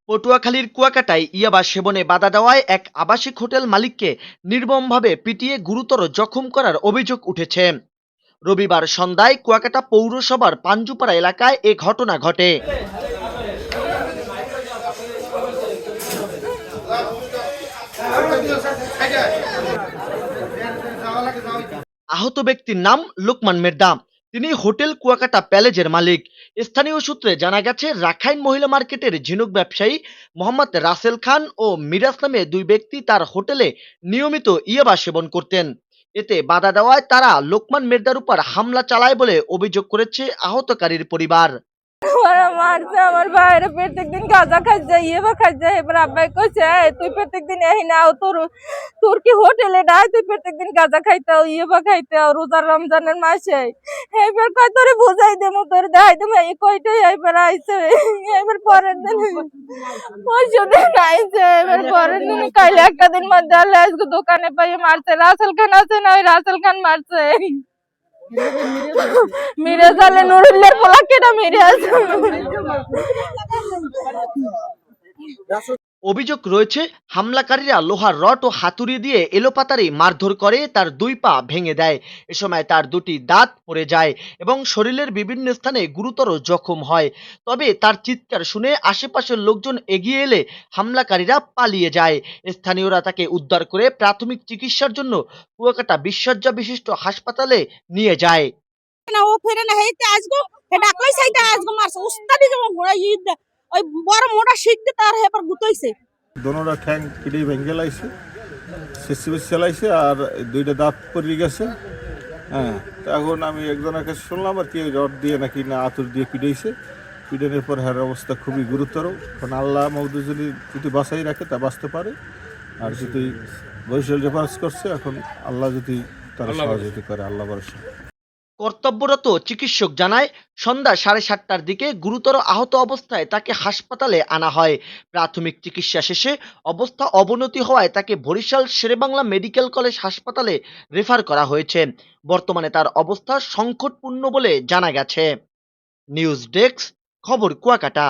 পটুয়াখালীর কুয়াকাটায় ইয়াবা সেবনে বাধা দেওয়ায় এক আবাসিক হোটেল মালিককে নির্মমভাবে পিটিয়ে গুরুতর জখম করার অভিযোগ উঠেছে। রবিবার সন্ধ্যায় কুয়াকাটা পৌরসভার পাঞ্জুপাড়া এলাকায় এ ঘটনা ঘটে। আহত ব্যক্তির নাম লোকমান মের্দা। তিনি হোটেল কুয়াকাটা প্যালেজের মালিক। স্থানীয় সূত্রে জানা গেছে, রাখাইন মহিলা মার্কেটের ঝিনুক ব্যবসায়ী মোহাম্মদ রাসেল খান ও মিরাজ নামে দুই ব্যক্তি তার হোটেলে নিয়মিত ইয়াবা সেবন করতেন। এতে বাধা দেওয়ায় তারা লোকমান মের্দার উপর হামলা চালায় বলে অভিযোগ করেছে আহতকারীর পরিবার। ওরা মারছে আমার বাইরে প্রত্যেকদিন গাঁজা খাই যায় ইয়েবা খাই যায়। এবার আব্বাই কইছে তুই প্রত্যেকদিন এই না তোর কি হোটেলে নাই, তুই প্রত্যেকদিন গাঁজা খাইতে ইয়েবা খাইতে রোজার রমজানের মাসে। এবার কয় তোরে বুঝাই দেবো, তোর দেখাই দেবো, এই কয়টাই এবার আইছে। এবার পরের দিন পরশু দিন আইছে। এবার পরের দিন কাইলে একটা দিন মধ্যে আজকে দোকানে পাইয়ে মারছে। রাসেল খান আছে না, ওই রাসেল খান মারছে। মিরাজ আলে নুরুল্লাহর পোলা কেডা মিরাজ। অভিযোগ রয়েছে, হামলাকারীরা লোহার রড ও হাতুড়ি দিয়ে এলোপাতাড়ি মারধর করে তার দুই পা ভেঙে দেয়। এ সময় তার দুটি দাঁত পড়ে যায় এবং শরীরের বিভিন্ন স্থানে গুরুতর জখম হয়। তবে তার চিৎকার শুনে আশেপাশের লোকজন এগিয়ে এলে হামলাকারীরা পালিয়ে যায়। স্থানীয়রা তাকে উদ্ধার করে প্রাথমিক চিকিৎসার জন্য কুয়াকাটা বিশ্বজ্জা বিশিষ্ট হাসপাতালে নিয়ে যায়। না ও ফেরে না হেইতে আজগো হেডা কই সাইডা আজগো মারছে উস্তাদি যেমন ঘোড়া ঈদ ওই বড় মোটা শিখ দিয়ে তার হেপার গুতইছে দোনোটা ঠ্যাং পিড়ে ভেঙে লাইছে, সিসিবিস চালাইছে আর দুইটা দাঁত পড়ে গেছে। হ্যাঁ, এখন আমি একজনের কাছে শুনলাম আর কি রড দিয়ে নাকি না আতুর দিয়ে পিড়েছে। পিড়ানোর পর হ্যার অবস্থা খুবই গুরুতর। এখন আল্লাহ মওদুদ যদি বাঁচাই রাখে তা বাঁচতে পারে, আর যদি বরিশাল রেফারেন্স করছে, এখন আল্লাহ যদি তারা সহযোগিতা করে, আল্লাহ ভরসা। কর্তব্যরত চিকিৎসক জানায়, সন্ধ্যা 7:30টার দিকে গুরুতর আহত অবস্থায় তাকে হাসপাতালে আনা হয়। প্রাথমিক চিকিৎসা শেষে অবস্থা অবনতি হওয়ায় তাকে বরিশাল শেরেবাংলা মেডিকেল কলেজ হাসপাতালে রেফার করা হয়েছে। বর্তমানে তার অবস্থা সংকটপূর্ণ বলে জানা গেছে। নিউজ ডেস্ক, খবর কুয়াকাটা।